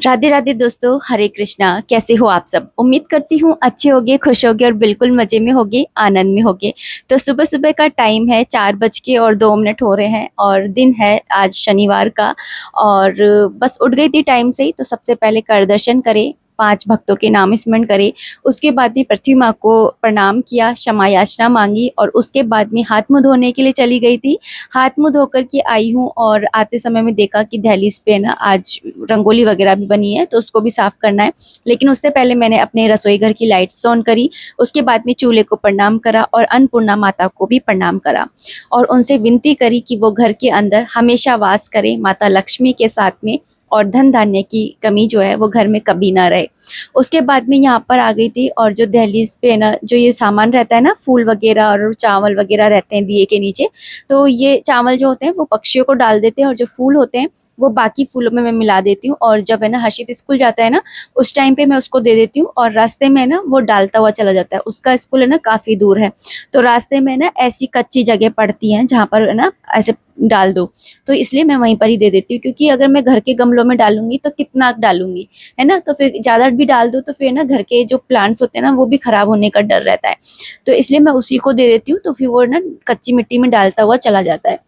राधे राधे दोस्तों, हरे कृष्णा। कैसे हो आप सब? उम्मीद करती हूँ अच्छे होगे, खुश होगे और बिल्कुल मजे में होगे, आनंद में होगे। तो सुबह सुबह का टाइम है, 4:02 हो रहे हैं और दिन है आज शनिवार का। और बस उठ गई थी टाइम से ही, तो सबसे पहले कर दर्शन करे, 5 भक्तों के नाम स्मरण करे। उसके बाद में पृथ्वी माँ को प्रणाम किया, क्षमा याचना मांगी और उसके बाद में हाथ मुंह धोने के लिए चली गई थी। हाथ मुंह धोकर के आई हूँ और आते समय में देखा कि दहलीज पे ना आज रंगोली वगैरह भी बनी है, तो उसको भी साफ करना है। लेकिन उससे पहले मैंने अपने रसोई घर की लाइट्स ऑन करी। उसके बाद में चूल्हे को प्रणाम करा और अन्नपूर्णा माता को भी प्रणाम करा और उनसे विनती करी कि वो घर के अंदर हमेशा वास करे, माता लक्ष्मी के साथ में, और धन धान्य की कमी जो है वो घर में कभी ना रहे। उसके बाद में यहाँ पर आ गई थी और जो दहलीज पे ना जो ये सामान रहता है ना, फूल वगैरह और चावल वगैरह रहते हैं दिए के नीचे, तो ये चावल जो होते हैं वो पक्षियों को डाल देते हैं और जो फूल होते हैं वो बाकी फूलों में मैं मिला देती हूँ। और जब है ना हर्षित स्कूल जाता है ना, उस टाइम पे मैं उसको दे देती हूँ और रास्ते में ना वो डालता हुआ चला जाता है। उसका स्कूल है ना काफी दूर है, तो रास्ते में ना ऐसी कच्ची जगह पड़ती है जहाँ पर है ना ऐसे डाल दो, तो इसलिए मैं वहीं पर ही दे देती हूँ। क्योंकि अगर मैं घर के गमलों में डालूंगी तो कितना डालूंगी, है ना, तो फिर ज्यादा भी डाल दो तो फिर ना घर के जो प्लांट्स होते हैं ना वो भी खराब होने का डर रहता है। तो इसलिए मैं उसी को दे देती हूँ, तो फिर वो ना कच्ची मिट्टी में डालता हुआ चला जाता है।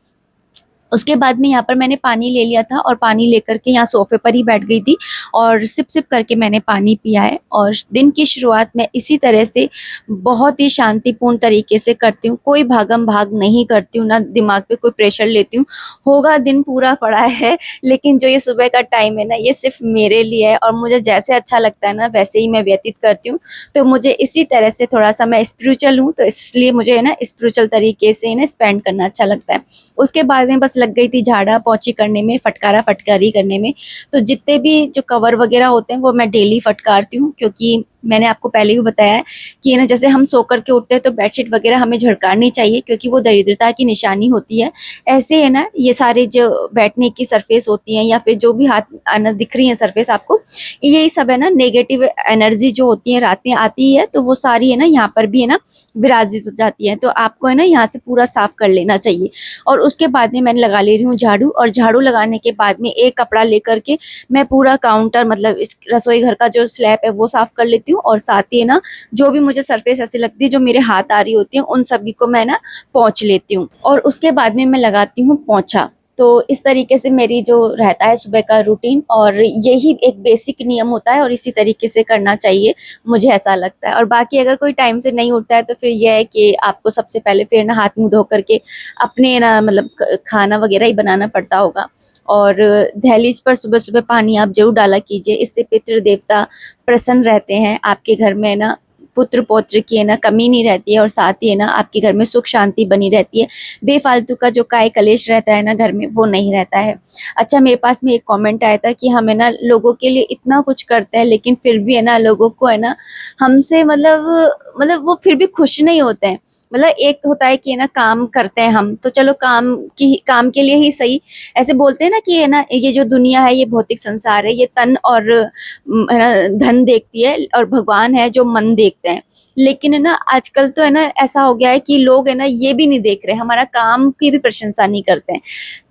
उसके बाद में यहाँ पर मैंने पानी ले लिया था और पानी लेकर के यहाँ सोफे पर ही बैठ गई थी और सिप सिप करके मैंने पानी पिया है। और दिन की शुरुआत मैं इसी तरह से बहुत ही शांतिपूर्ण तरीके से करती हूँ, कोई भागम भाग नहीं करती हूँ, ना दिमाग पे कोई प्रेशर लेती हूँ। होगा दिन पूरा पड़ा है, लेकिन जो ये सुबह का टाइम है ना, ये सिर्फ मेरे लिए है और मुझे जैसे अच्छा लगता है ना वैसे ही मैं व्यतीत करती हूँ। तो मुझे इसी तरह से थोड़ा सा, मैं स्पिरिचुअल हूँ तो इसलिए मुझे है ना स्पिरिचुअल तरीके से ना स्पेंड करना अच्छा लगता है। उसके बाद में बस लग गई थी झाड़ा पोंछी करने में, फटकारा फटकारी करने में। तो जितने भी जो कवर वगैरह होते हैं वो मैं डेली फटकारती हूँ, क्योंकि मैंने आपको पहले भी बताया है कि ना जैसे हम सो करके उठते हैं तो बेडशीट वगैरह हमें झड़कानी चाहिए, क्योंकि वो दरिद्रता की निशानी होती है। ऐसे है ना ये सारे जो बैठने की सरफेस होती है या फिर जो भी हाथ आना दिख रही है सरफेस आपको, यही सब है ना नेगेटिव एनर्जी जो होती है रात में आती है, तो वो सारी है ना यहाँ पर भी है ना विराजित हो जाती है। तो आपको है ना यहाँ से पूरा साफ कर लेना चाहिए। और उसके बाद में मैंने लगा ले रही हूँ झाड़ू, और झाड़ू लगाने के बाद में एक कपड़ा लेकर के मैं पूरा काउंटर, मतलब इस रसोई घर का जो स्लैब है वो साफ कर लेती हूँ। और साथ ही है ना जो भी मुझे सरफेस ऐसी लगती है जो मेरे हाथ आ रही होती है, उन सभी को मैं ना पोंछ लेती हूँ और उसके बाद में मैं लगाती हूँ पोंछा। तो इस तरीके से मेरी जो रहता है सुबह का रूटीन, और यही एक बेसिक नियम होता है और इसी तरीके से करना चाहिए, मुझे ऐसा लगता है। और बाकी अगर कोई टाइम से नहीं उठता है तो फिर यह है कि आपको सबसे पहले फिर ना हाथ मुंह धो करके अपने ना मतलब खाना वगैरह ही बनाना पड़ता होगा। और दहलीज पर सुबह सुबह पानी आप जरूर डाला कीजिए, इससे पितृ देवता प्रसन्न रहते हैं आपके घर में ना, पुत्र पौत्र की है ना कमी नहीं रहती है और साथ ही है ना आपके घर में सुख शांति बनी रहती है। बेफालतू का जो काय कलेश रहता है ना घर में, वो नहीं रहता है। अच्छा, मेरे पास में एक कमेंट आया था कि हम है ना लोगों के लिए इतना कुछ करते हैं लेकिन फिर भी है ना लोगों को है ना हमसे मतलब वो फिर भी खुश नहीं होते हैं। मतलब एक होता है कि है ना काम करते हैं हम तो चलो काम के लिए ही सही। ऐसे बोलते हैं ना कि है ना ये जो दुनिया है ये भौतिक संसार है, ये तन और है ना धन देखती है और भगवान है जो मन देखते हैं। लेकिन है ना आजकल तो है ना ऐसा हो गया है कि लोग है ना ये भी नहीं देख रहे, हमारा काम की भी प्रशंसा नहीं करते हैं।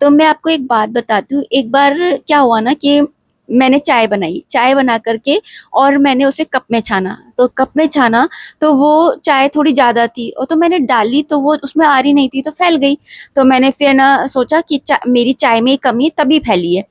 तो मैं आपको एक बात बताती हूँ। एक बार क्या हुआ ना कि मैंने चाय बनाई, चाय बना करके और मैंने उसे कप में छाना, तो कप में छाना तो वो चाय थोड़ी ज्यादा थी और तो मैंने डाली तो वो उसमें आ रही नहीं थी तो फैल गई। तो मैंने फिर ना सोचा कि मेरी चाय में कमी तभी फैली है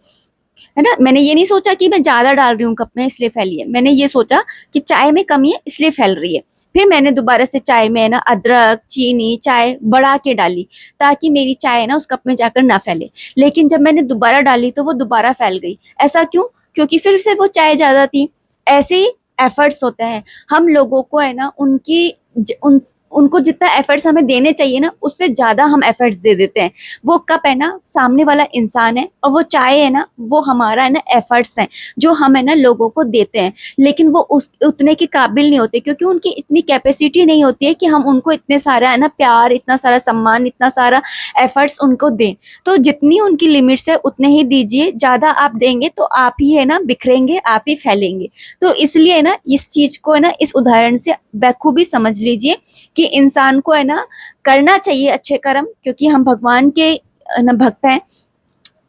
ना। मैंने ये नहीं सोचा कि मैं ज्यादा डाल रही हूँ कप में इसलिए फैली है, मैंने ये सोचा कि चाय में कमी है इसलिए फैल रही है। फिर मैंने दोबारा से चाय में ना अदरक चीनी चाय बढ़ा के डाली ताकि मेरी चाय ना उस कप में जाकर ना फैले। लेकिन जब मैंने दोबारा डाली तो वो दोबारा फैल गई। ऐसा क्यों? क्योंकि फिर से वो चाय ज्यादा थी। ऐसे ही एफर्ट्स होते हैं, हम लोगों को है ना उनको जितना एफर्ट्स हमें देने चाहिए ना उससे ज्यादा हम एफर्ट्स दे देते हैं। वो कप है ना सामने वाला इंसान है और वो चाय है ना वो हमारा है ना एफर्ट्स हैं जो हम है ना लोगों को देते हैं। लेकिन वो उस उतने के काबिल नहीं होते क्योंकि उनकी इतनी कैपेसिटी नहीं होती है कि हम उनको इतने सारा है ना प्यार, इतना सारा सम्मान, इतना सारा एफर्ट्स उनको दें। तो जितनी उनकी लिमिट्स है उतने ही दीजिए, ज्यादा आप देंगे तो आप ही है ना बिखरेंगे, आप ही फैलेंगे। तो इसलिए ना इस चीज को है ना इस उदाहरण से बखूबी समझ लीजिए कि इंसान को है ना करना चाहिए अच्छे कर्म, क्योंकि हम भगवान के है ना भक्त हैं।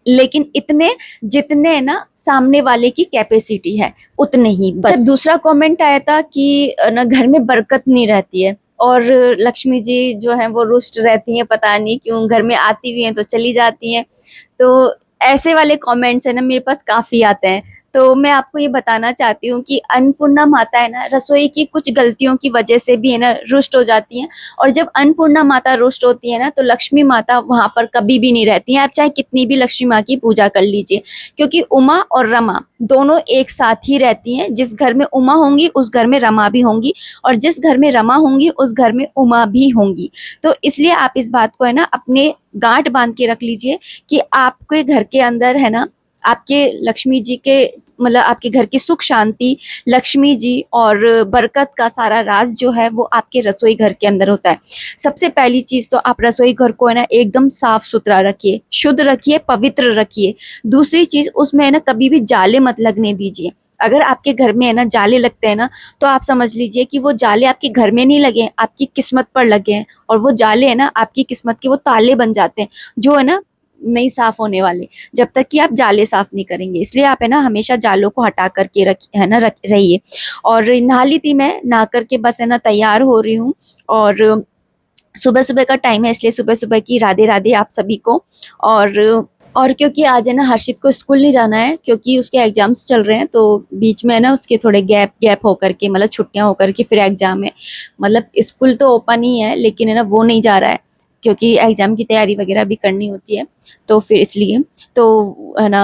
लेकिन इतने जितने ना सामने वाले की कैपेसिटी है उतने ही बस। जब दूसरा कमेंट आया था कि ना घर में बरकत नहीं रहती है और लक्ष्मी जी जो है वो रुष्ट रहती हैं, पता नहीं क्यों, घर में आती भी हैं तो चली जाती हैं। तो ऐसे वाले कमेंट्स है ना मेरे पास काफी आते हैं। तो मैं आपको ये बताना चाहती हूँ कि अन्नपूर्णा माता है ना रसोई की कुछ गलतियों की वजह से भी है ना रुष्ट हो जाती हैं। और जब अन्नपूर्णा माता रुष्ट होती है ना तो लक्ष्मी माता वहां पर कभी भी नहीं रहती हैं। आप चाहे कितनी भी लक्ष्मी माँ की पूजा कर लीजिए, क्योंकि उमा और रमा दोनों एक साथ ही रहती हैं। जिस घर में उमा होंगी उस घर में रमा भी होंगी, और जिस घर में रमा होंगी उस घर में उमा भी होंगी। तो इसलिए आप इस बात को है ना अपने गांठ बांध के रख लीजिए कि आपके घर के अंदर है ना आपके लक्ष्मी जी के मतलब आपके घर की सुख शांति, लक्ष्मी जी और बरकत का सारा राज जो है वो आपके रसोई घर के अंदर होता है। सबसे पहली चीज तो आप रसोई घर को है ना एकदम साफ सुथरा रखिए, शुद्ध रखिए, पवित्र रखिए। दूसरी चीज उसमें है ना कभी भी जाले मत लगने दीजिए। अगर आपके घर में है ना जाले लगते हैं ना तो आप समझ लीजिए कि वो जाले आपके घर में नहीं लगे, आपकी किस्मत पर लगे हैं। और वो जाले है ना आपकी किस्मत के वो ताले बन जाते हैं जो है ना नहीं साफ होने वाले, जब तक कि आप जाले साफ नहीं करेंगे। इसलिए आप है ना हमेशा जालों को हटा करके रख है ना रहिए। और नहा ली थी मैं, नहा करके बस है ना तैयार हो रही हूँ। और सुबह सुबह का टाइम है इसलिए सुबह सुबह की राधे राधे आप सभी को। और और क्योंकि आज है ना हर्षित को स्कूल नहीं जाना है क्योंकि उसके एग्जाम्स चल रहे हैं, तो बीच में है ना उसके थोड़े गैप गैप होकर के मतलब छुट्टियां होकर के फिर एग्जाम है। मतलब स्कूल तो ओपन ही है लेकिन है ना वो नहीं जा रहा है क्योंकि एग्जाम की तैयारी वगैरह भी करनी होती है। तो फिर इसलिए तो है ना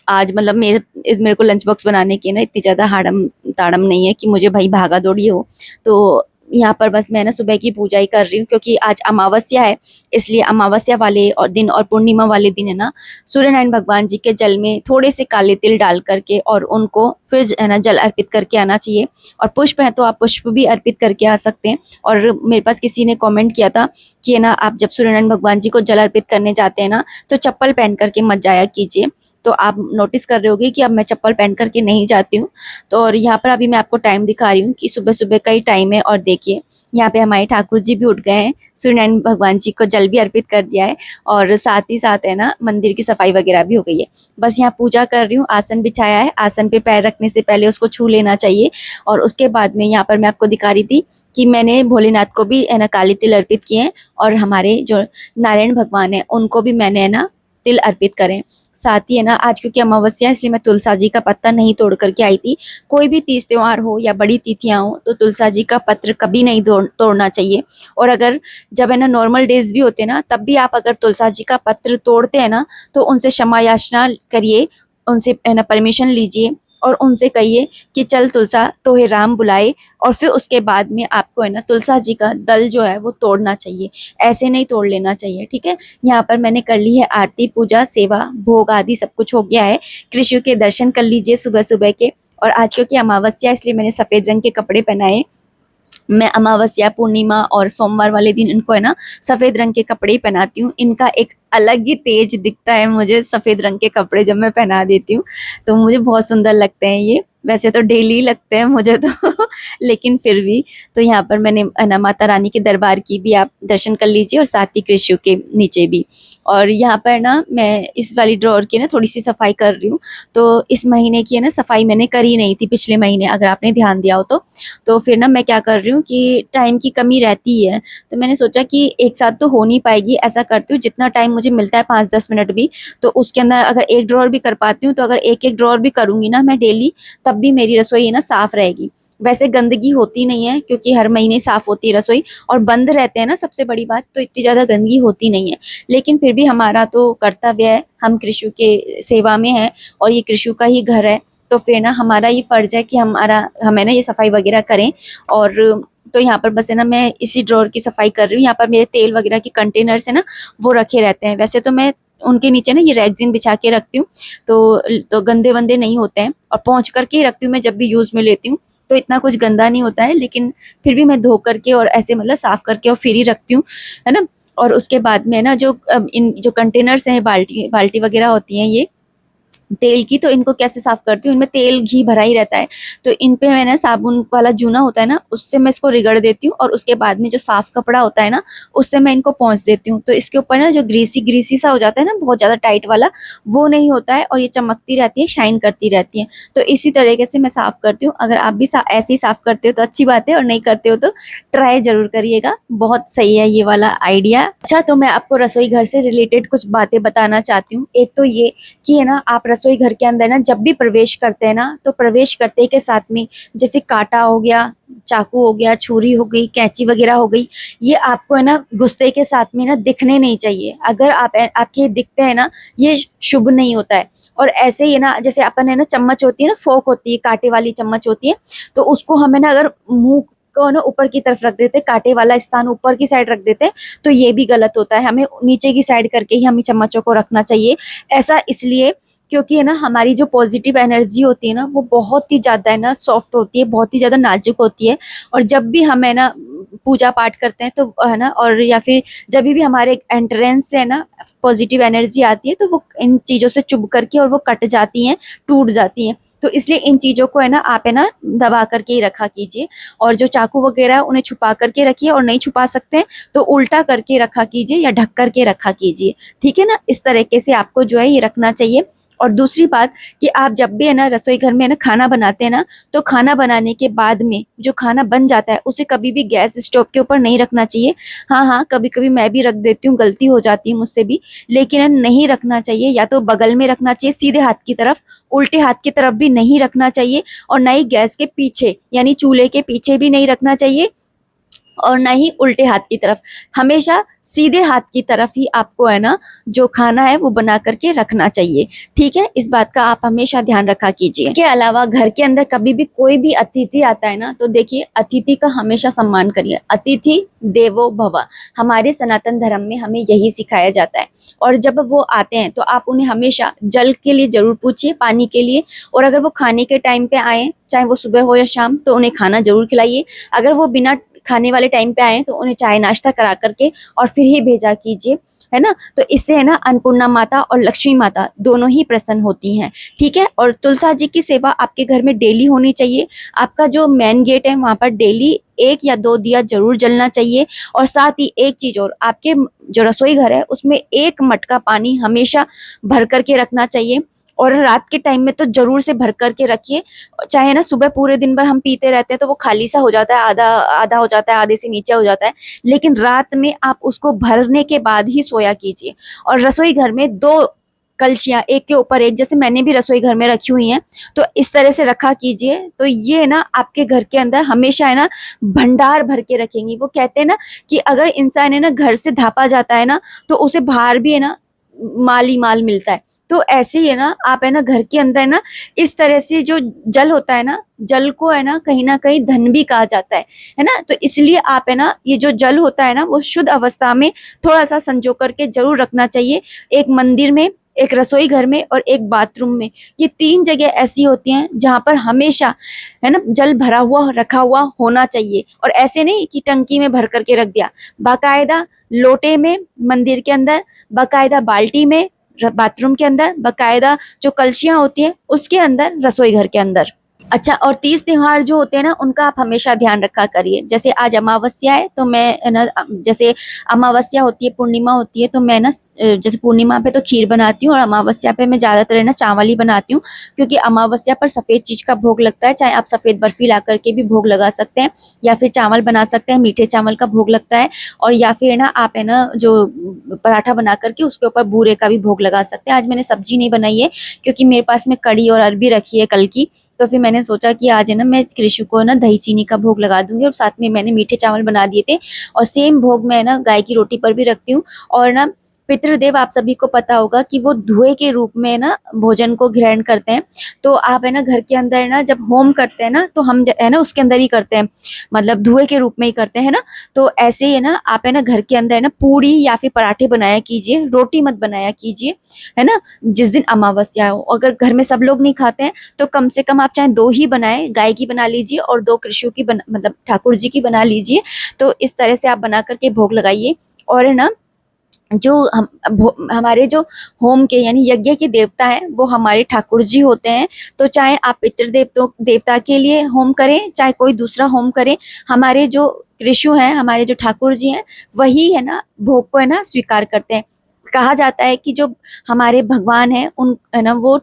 आज मतलब मेरे को लंच बॉक्स बनाने की ना इतनी ज़्यादा हाड़म ताड़म नहीं है कि मुझे भाई भागा दौड़ी हो। तो यहाँ पर बस मैं ना सुबह की पूजा ही कर रही हूँ क्योंकि आज अमावस्या है। इसलिए अमावस्या वाले और दिन और पूर्णिमा वाले दिन है ना सूर्य नारायण भगवान जी के जल में थोड़े से काले तिल डाल करके और उनको फिर है ना जल अर्पित करके आना चाहिए। और पुष्प है तो आप पुष्प भी अर्पित करके आ सकते हैं। और मेरे पास किसी ने कमेंट किया था कि है ना आप जब सूर्य नारायण भगवान जी को जल अर्पित करने जाते हैं ना तो चप्पल पहन करके मत जाया कीजिए। तो आप नोटिस कर रहे होगे कि अब मैं चप्पल पहन करके नहीं जाती हूँ। तो और यहाँ पर अभी मैं आपको टाइम दिखा रही हूँ कि सुबह सुबह का ही टाइम है। और देखिए यहाँ पे हमारे ठाकुर जी भी उठ गए हैं, सूर्यनारायण भगवान जी को जल भी अर्पित कर दिया है और साथ ही साथ है ना मंदिर की सफाई वगैरह भी हो गई है। बस यहाँ पूजा कर रही हूँ, आसन बिछाया है, आसन पे पैर रखने से पहले उसको छू लेना चाहिए। और उसके बाद में यहाँ पर मैं आपको दिखा रही थी कि मैंने भोलेनाथ को भी है ना काले तिल अर्पित किए हैं और हमारे जो नारायण भगवान है उनको भी मैंने है ना तिल अर्पित करें। साथ ही है ना आज क्योंकि अमावस्या है इसलिए मैं तुलसा जी का पत्ता नहीं तोड़ करके आई थी। कोई भी तीज त्योहार हो या बड़ी तिथियां हो तो तुलसा जी का पत्र कभी नहीं तोड़ना चाहिए। और अगर जब है ना नॉर्मल डेज भी होते हैं ना तब भी आप अगर तुलसा जी का पत्र तोड़ते हैं ना तो उनसे क्षमा याचना करिए, उनसे है ना परमिशन लीजिए और उनसे कहिए कि चल तुलसा तोहे राम बुलाए। और फिर उसके बाद में आपको है ना तुलसा जी का दल जो है वो तोड़ना चाहिए, ऐसे नहीं तोड़ लेना चाहिए, ठीक है। यहाँ पर मैंने कर ली है आरती, पूजा, सेवा, भोग आदि सब कुछ हो गया है। कृष्ण के दर्शन कर लीजिए सुबह सुबह के। और आज क्योंकि अमावस्या इसलिए मैंने सफेद रंग के कपड़े पहनाए। मैं अमावस्या, पूर्णिमा और सोमवार वाले दिन इनको है ना सफेद रंग के कपड़े ही पहनाती हूँ। इनका एक अलग ही तेज दिखता है मुझे सफेद रंग के कपड़े जब मैं पहना देती हूँ, तो मुझे बहुत सुंदर लगते हैं ये। वैसे तो डेली लगते हैं मुझे तो लेकिन फिर भी। तो यहाँ पर मैंने है ना माता रानी के दरबार की भी आप दर्शन कर लीजिए और साथ ही कृष्ण के नीचे भी। और यहाँ पर ना मैं इस वाली ड्रॉअर की ना थोड़ी सी सफाई कर रही हूँ। तो इस महीने की है ना सफाई मैंने करी नहीं थी पिछले महीने, अगर आपने ध्यान दिया हो तो फिर ना मैं क्या कर रही हूँ कि टाइम की कमी रहती है तो मैंने सोचा कि एक साथ तो हो नहीं पाएगी, ऐसा करती हूँ जितना टाइम मुझे मिलता है 5-10 मिनट भी, तो उसके अंदर अगर एक ड्रॉअर भी कर पाती हूँ तो अगर एक एक ड्रॉअर भी करूंगी ना मैं डेली तब भी मेरी रसोई है ना साफ रहेगी। वैसे गंदगी होती नहीं है क्योंकि हर महीने साफ होती है रसोई और बंद रहते हैं ना, सबसे बड़ी बात तो इतनी ज्यादा गंदगी होती नहीं है। लेकिन फिर भी हमारा तो कर्तव्य है, हम कृषि के सेवा में है और ये कृषि का ही घर है, तो फिर ना हमारा ये फर्ज है कि हमें ना ये सफाई वगैरह करें। और तो यहाँ पर बस है ना मैं इसी ड्रॉअर की सफाई कर रही हूँ। यहाँ पर मेरे तेल वगैरह के कंटेनर्स है ना वो रखे रहते हैं। वैसे तो मैं उनके नीचे ना ये रैगजीन बिछा के रखती हूँ तो गंदे वंदे नहीं होते हैं और पहुंच करके ही रखती हूँ मैं जब भी यूज में लेती हूँ, तो इतना कुछ गंदा नहीं होता है। लेकिन फिर भी मैं धो करके और ऐसे मतलब साफ करके और फिर ही रखती हूँ, है ना। और उसके बाद में ना जो इन जो कंटेनर्स हैं, बाल्टी बाल्टी वगैरह होती हैं, ये तेल की, तो इनको कैसे साफ करती हूँ, इनमें तेल घी भरा ही रहता है, तो इन पे मैंने साबुन वाला जूना होता है ना, उससे मैं इसको रगड़ देती हूँ और उसके बाद में जो साफ कपड़ा होता है ना, उससे मैं इनको पोंछ देती हूँ। तो इसके ऊपर ना जो ग्रीसी ग्रीसी सा हो जाता है ना, बहुत ज्यादा टाइट वाला, वो नहीं होता है और ये चमकती रहती है, शाइन करती रहती है। तो इसी तरीके से मैं साफ करती हूँ। अगर आप भी ऐसे ही साफ करते हो तो अच्छी बात है, और नहीं करते हो तो ट्राई जरूर करिएगा, बहुत सही है ये वाला आइडिया। अच्छा, तो मैं आपको रसोई घर से रिलेटेड कुछ बातें बताना चाहती हूँ। एक तो ये कि है ना, आप रसोई घर के अंदर ना जब भी प्रवेश करते हैं ना, तो प्रवेश करते के साथ में जैसे कांटा हो गया, चाकू हो गया, छुरी हो गई, कैंची वगैरह हो गई, ये आपको है ना गुस्से के साथ में ना दिखने नहीं चाहिए। अगर आपके दिखते हैं ना, ये शुभ नहीं होता है। और ऐसे ही है ना, जैसे अपन है ना, चम्मच होती है ना, फोक होती है, कांटे वाली चम्मच होती है, तो उसको हमें ना अगर मुंह को ना ऊपर की तरफ रख देते, कांटे वाला स्थान ऊपर की साइड रख देते, तो ये भी गलत होता है। हमें नीचे की साइड करके ही हमें चम्मचों को रखना चाहिए। ऐसा इसलिए क्योंकि है ना, हमारी जो पॉजिटिव एनर्जी होती है ना, वो बहुत ही ज्यादा है ना सॉफ्ट होती है, बहुत ही ज्यादा नाजुक होती है। और जब भी हम है ना पूजा पाठ करते हैं तो है ना, और या फिर जब भी हमारे एंट्रेंस से है ना पॉजिटिव एनर्जी आती है, तो वो इन चीजों से चुभ करके और वो कट जाती हैं, टूट जाती हैं। तो इसलिए इन चीजों को है ना, आप है ना दबा करके ही रखा कीजिए। और जो चाकू वगैरह उन्हें छुपा करके रखिए, और नहीं छुपा सकते हैं तो उल्टा करके रखा कीजिए या ढक करके रखा कीजिए। ठीक है ना, इस तरीके से आपको जो है ये रखना चाहिए। और दूसरी बात कि आप जब भी है ना रसोई घर में है ना खाना बनाते हैं ना, तो खाना बनाने के बाद में जो खाना बन जाता है उसे कभी भी गैस स्टोव के ऊपर नहीं रखना चाहिए। हाँ हाँ, कभी कभी मैं भी रख देती हूँ, गलती हो जाती है मुझसे भी, लेकिन है नहीं रखना चाहिए। या तो बगल में रखना चाहिए सीधे हाथ की तरफ, उल्टे हाथ की तरफ भी नहीं रखना चाहिए, और ना ही गैस के पीछे यानी चूल्हे के पीछे भी नहीं रखना चाहिए, और ना ही उल्टे हाथ की तरफ। हमेशा सीधे हाथ की तरफ ही आपको है ना जो खाना है वो बना करके रखना चाहिए। ठीक है, इस बात का आप हमेशा ध्यान रखा कीजिए। इसके अलावा घर के अंदर कभी भी कोई भी अतिथि आता है ना, तो देखिए अतिथि का हमेशा सम्मान करिए। अतिथि देवो भव, हमारे सनातन धर्म में हमें यही सिखाया जाता है। और जब वो आते हैं तो आप उन्हें हमेशा जल के लिए जरूर पूछिए, पानी के लिए। और अगर वो खाने के टाइम पे आए, चाहे वो सुबह हो या शाम, तो उन्हें खाना जरूर खिलाइए। अगर वो बिना खाने वाले टाइम पे आए तो उन्हें चाय नाश्ता करा करके और फिर ही भेजा कीजिए, है ना। तो इससे है ना अन्नपूर्णा माता और लक्ष्मी माता दोनों ही प्रसन्न होती हैं। ठीक है, और तुलसा जी की सेवा आपके घर में डेली होनी चाहिए। आपका जो मेन गेट है वहां पर डेली 1 या 2 दिया जरूर जलना चाहिए। और साथ ही एक चीज और, आपके जो रसोई घर है उसमें 1 मटका पानी हमेशा भर करके रखना चाहिए। और रात के टाइम में तो जरूर से भर करके रखिए। चाहे ना सुबह पूरे दिन भर हम पीते रहते हैं तो वो खाली सा हो जाता है, आधा आधा हो जाता है, आधे से नीचे हो जाता है, लेकिन रात में आप उसको भरने के बाद ही सोया कीजिए। और रसोई घर में 2 कलशियां एक के ऊपर एक, जैसे मैंने भी रसोई घर में रखी हुई हैं, तो इस तरह से रखा कीजिए। तो ये ना आपके घर के अंदर हमेशा है ना भंडार भर के रखेंगी। वो कहते हैं ना कि अगर इंसान है ना घर से धापा जाता है ना, तो उसे बाहर भी है ना माल ही माल मिलता है। तो ऐसे ही है ना, आप है ना घर के अंदर है ना इस तरह से जो जल होता है ना, जल को है ना कहीं धन भी कहा जाता है ना। तो इसलिए आप है ना ये जो जल होता है ना, वो शुद्ध अवस्था में थोड़ा सा संजो करके जरूर रखना चाहिए। एक मंदिर में, एक रसोई घर में और एक बाथरूम में, ये 3 जगह ऐसी होती हैं जहां पर हमेशा है ना जल भरा हुआ रखा हुआ होना चाहिए। और ऐसे नहीं कि टंकी में भर करके रख दिया, बाकायदा लोटे में मंदिर के अंदर, बाकायदा बाल्टी में बाथरूम के अंदर, बाकायदा जो कलशियां होती हैं उसके अंदर, रसोई घर के अंदर। अच्छा, और तीज त्योहार जो होते हैं ना उनका आप हमेशा ध्यान रखा करिए। जैसे आज अमावस्या है तो मैं ना, जैसे अमावस्या होती है, पूर्णिमा होती है, तो मैं ना जैसे पूर्णिमा पे तो खीर बनाती हूँ, और अमावस्या पे मैं ज्यादातर ना चावल ही बनाती हूँ। क्योंकि अमावस्या पर सफेद चीज का भोग लगता है, चाहे आप सफेद बर्फी ला करके भी भोग लगा सकते हैं, या फिर चावल बना सकते हैं, मीठे चावल का भोग लगता है। और या फिर ना आप है ना जो पराठा बना करके उसके ऊपर बूरे का भी भोग लगा सकते हैं। आज मैंने सब्जी नहीं बनाई है क्योंकि मेरे पास में कड़ी और अरबी रखी है कल की, तो फिर मैंने सोचा कि आज है ना मैं कृषि को ना दही चीनी का भोग लगा दूंगी, और साथ में मैंने मीठे चावल बना दिए थे। और सेम भोग मैं ना गाय की रोटी पर भी रखती हूँ। और ना पितृदेव, आप सभी को पता होगा कि वो धुएं के रूप में ना भोजन को ग्रहण करते हैं। तो आप है ना घर के अंदर ना जब होम करते हैं ना, तो हम है ना उसके अंदर ही करते हैं, मतलब धुएं के रूप में ही करते हैं ना। तो ऐसे ही है ना आप है ना घर के अंदर है ना पूड़ी या फिर पराठे बनाया कीजिए, रोटी मत बनाया कीजिए, है ना। जिस दिन अमावस्या हो, अगर घर में सब लोग नहीं खाते हैं तो कम से कम आप चाहे 2 ही बनाए, गाय की बना लीजिए और 2 कृष्णों की मतलब ठाकुर जी की बना लीजिए। तो इस तरह से आप बना करके भोग लगाइए। और है ना जो हमारे जो होम के यानी यज्ञ के देवता हैं वो हमारे ठाकुर जी होते हैं। तो चाहे आप पितृ देवता के लिए होम करें, चाहे कोई दूसरा होम करें, हमारे जो ऋषि हैं, हमारे जो ठाकुर जी हैं, वही है ना भोग को है ना स्वीकार करते हैं। कहा जाता है कि जो हमारे भगवान हैं उन है ना वो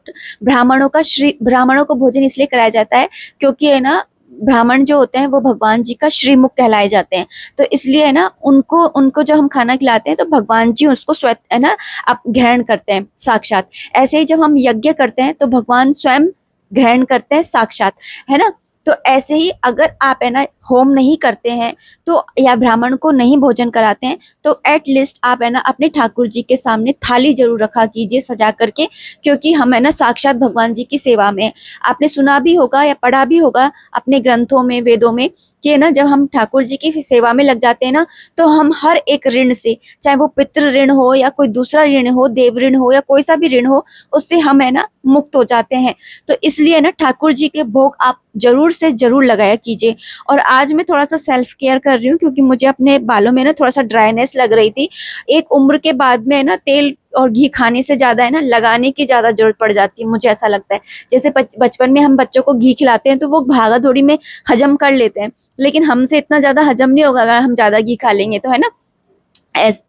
ब्राह्मणों को भोजन इसलिए कराया जाता है क्योंकि है ना ब्राह्मण जो होते हैं वो भगवान जी का श्रीमुख कहलाए जाते हैं। तो इसलिए है ना उनको उनको जब हम खाना खिलाते हैं तो भगवान जी उसको स्वयं है ना आप ग्रहण करते हैं साक्षात। ऐसे ही जब हम यज्ञ करते हैं तो भगवान स्वयं ग्रहण करते हैं साक्षात, है ना। तो ऐसे ही अगर आप है ना होम नहीं करते हैं तो या ब्राह्मण को नहीं भोजन कराते हैं तो एट लीस्ट आप है ना अपने ठाकुर जी के सामने थाली जरूर रखा कीजिए सजा करके, क्योंकि हम है ना साक्षात भगवान जी की सेवा में हैं। आपने सुना भी होगा या पढ़ा भी होगा अपने ग्रंथों में, वेदों में, कि ना जब हम ठाकुर जी की सेवा में लग जाते हैं ना तो हम हर एक ऋण से, चाहे वो पितृ ऋण हो या कोई दूसरा ऋण हो, देव ऋण हो या कोई सा भी ऋण हो, उससे हम है ना मुक्त हो जाते हैं। तो इसलिए ना ठाकुर जी के भोग आप जरूर से जरूर लगाया कीजिए। और आज मैं थोड़ा सा सेल्फ केयर कर रही हूँ क्योंकि मुझे अपने बालों में ना थोड़ा सा ड्राइनेस लग रही थी। एक उम्र के बाद में ना तेल और घी खाने से ज्यादा है ना लगाने की ज्यादा जरूरत पड़ जाती है, मुझे ऐसा लगता है। जैसे बचपन में हम बच्चों को घी खिलाते हैं तो वो भागा दौड़ी में हजम कर लेते हैं, लेकिन हमसे इतना ज्यादा हजम नहीं होगा अगर हम ज्यादा घी खा लेंगे तो, है ना।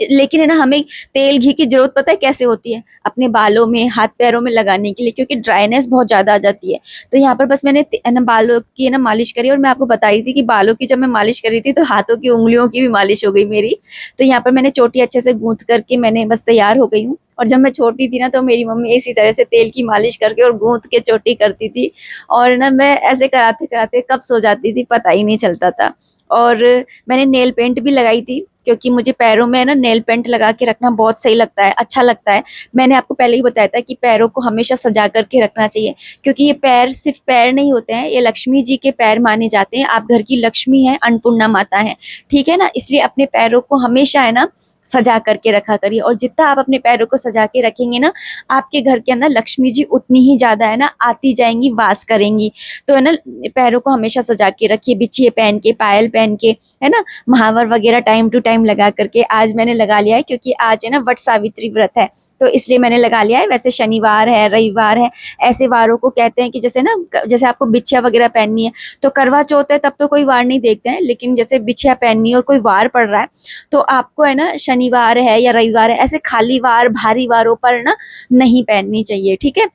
लेकिन है ना हमें तेल घी की जरूरत पता है कैसे होती है, अपने बालों में, हाथ पैरों में लगाने के लिए, क्योंकि ड्राइनेस बहुत ज्यादा आ जाती है। तो यहाँ पर बस मैंने है ना बालों की है ना मालिश करी, और मैं आपको बता रही थी कि बालों की जब मैं मालिश करी थी तो हाथों की उंगलियों की भी मालिश हो गई मेरी। तो यहाँ पर मैंने चोटी अच्छे से गूंथ करके मैंने बस तैयार हो गई हूँ। और जब मैं छोटी थी ना तो मेरी मम्मी इसी तरह से तेल की मालिश करके और गूंथ के चोटी करती थी, और ना मैं ऐसे कराते कराते कब सो जाती थी पता ही नहीं चलता था। और मैंने नेल पेंट भी लगाई थी क्योंकि मुझे पैरों में ना नेल पेंट लगा के रखना बहुत सही लगता है, अच्छा लगता है। मैंने आपको पहले ही बताया था कि पैरों को हमेशा सजा करके रखना चाहिए, क्योंकि ये पैर सिर्फ पैर नहीं होते हैं, ये लक्ष्मी जी के पैर माने जाते हैं। आप घर की लक्ष्मी हैं, अन्नपूर्णा माता है, ठीक है ना। इसलिए अपने पैरों को हमेशा है ना सजा करके रखा करिए, और जितना आप अपने पैरों को सजा के रखेंगे ना, आपके घर के अंदर लक्ष्मी जी उतनी ही ज्यादा है ना आती जाएंगी, वास करेंगी। तो है ना पैरों को हमेशा सजा के रखिए, बिछिए पहन के, पायल पहन के, है ना, महावर वगैरह टाइम टू टाइम लगा करके। आज मैंने लगा लिया है क्योंकि आज है ना वट सावित्री व्रत है, तो इसलिए मैंने लगा लिया है। वैसे शनिवार है, रविवार है, ऐसे वारों को कहते हैं कि जैसे ना, जैसे आपको बिछिया वगैरह पहननी है तो करवा चौथ है तब तो कोई वार नहीं देखते हैं, लेकिन जैसे बिछिया पहननी है और कोई वार पड़ रहा है तो आपको है ना शनिवार है या रविवार है, ऐसे खाली वार, भारी वारों पर ना नहीं पहननी चाहिए, ठीक है।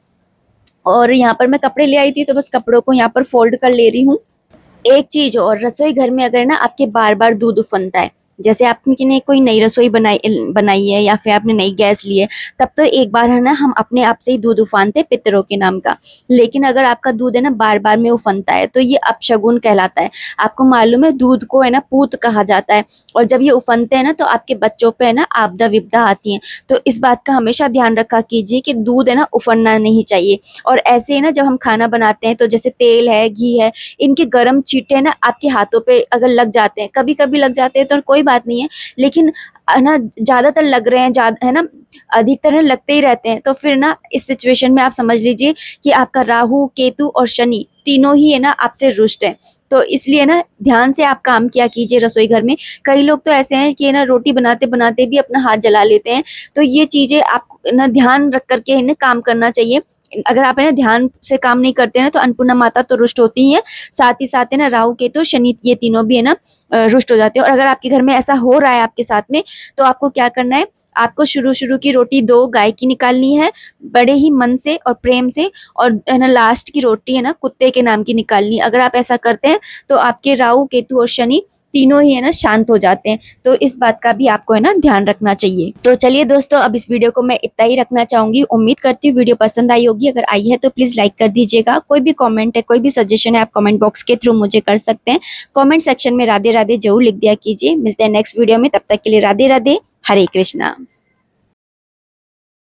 और यहाँ पर मैं कपड़े ले आई थी तो बस कपड़ों को यहाँ पर फोल्ड कर ले रही हूँ। एक चीज और, रसोई घर में अगर ना आपके बार बार दूध उफनता है, जैसे आपने कोई नई रसोई बनाई है या फिर आपने नई गैस ली है, तब तो एक बार है ना हम अपने आप से ही दूध उफानते हैं पितरों के नाम का। लेकिन अगर आपका दूध है ना बार बार में उफनता है तो ये अपशगुन कहलाता है। आपको मालूम है दूध को है ना पूत कहा जाता है, और जब ये उफनते हैं ना तो आपके बच्चों पे है ना आपदा विपदा आती है। तो इस बात का हमेशा ध्यान रखा कीजिए कि दूध है ना उफनना नहीं चाहिए। और ऐसे ही ना जब हम खाना बनाते हैं तो जैसे तेल है, घी है, इनके गर्म छींटे ना आपके हाथों पे अगर लग जाते हैं, कभी कभी लग जाते हैं तो कोई बात नहीं है, लेकिन है ना ज्यादातर लग रहे हैं, ज्यादा है ना अधिकतर है लगते ही रहते हैं, तो फिर ना इस सिचुएशन में आप समझ लीजिए कि आपका राहु, केतु और शनि तीनों ही है ना आपसे रुष्ट है। तो इसलिए ना ध्यान से आप काम किया कीजिए रसोई घर में। कई लोग तो ऐसे हैं कि ना रोटी बनाते बनाते भी अपना हाथ जला लेते हैं, तो ये चीजें आप ना ध्यान रख करके इन्हें काम करना चाहिए। अगर आप है ना ध्यान से काम नहीं करते हैं तो अन्नपूर्णा माता तो रुष्ट होती ही है, साथ ही साथ है ना राहु केतु शनि ये तीनों भी है ना रुष्ट हो जाते हैं। और अगर आपके घर में ऐसा हो रहा है आपके साथ में, तो आपको क्या करना है, आपको शुरू शुरू की रोटी 2 गाय की निकालनी है बड़े ही मन से और प्रेम से, और है ना लास्ट की रोटी है ना कुत्ते के नाम की निकालनी है। अगर आप ऐसा करते हैं तो आपके राहु केतु और शनि तीनों ही है ना शांत हो जाते हैं। तो इस बात का भी आपको है ना ध्यान रखना चाहिए। तो चलिए दोस्तों, अब इस वीडियो को मैं इतना ही रखना चाहूंगी। उम्मीद करती हूँ वीडियो पसंद आई होगी। अगर आई है तो प्लीज लाइक कर दीजिएगा। कोई भी कमेंट है, कोई भी सजेशन है, आप कमेंट बॉक्स के थ्रू मुझे कर सकते हैं। कमेंट सेक्शन में राधे राधे जरूर लिख दिया कीजिए। मिलते हैं नेक्स्ट वीडियो में, तब तक के लिए राधे राधे, हरे कृष्णा।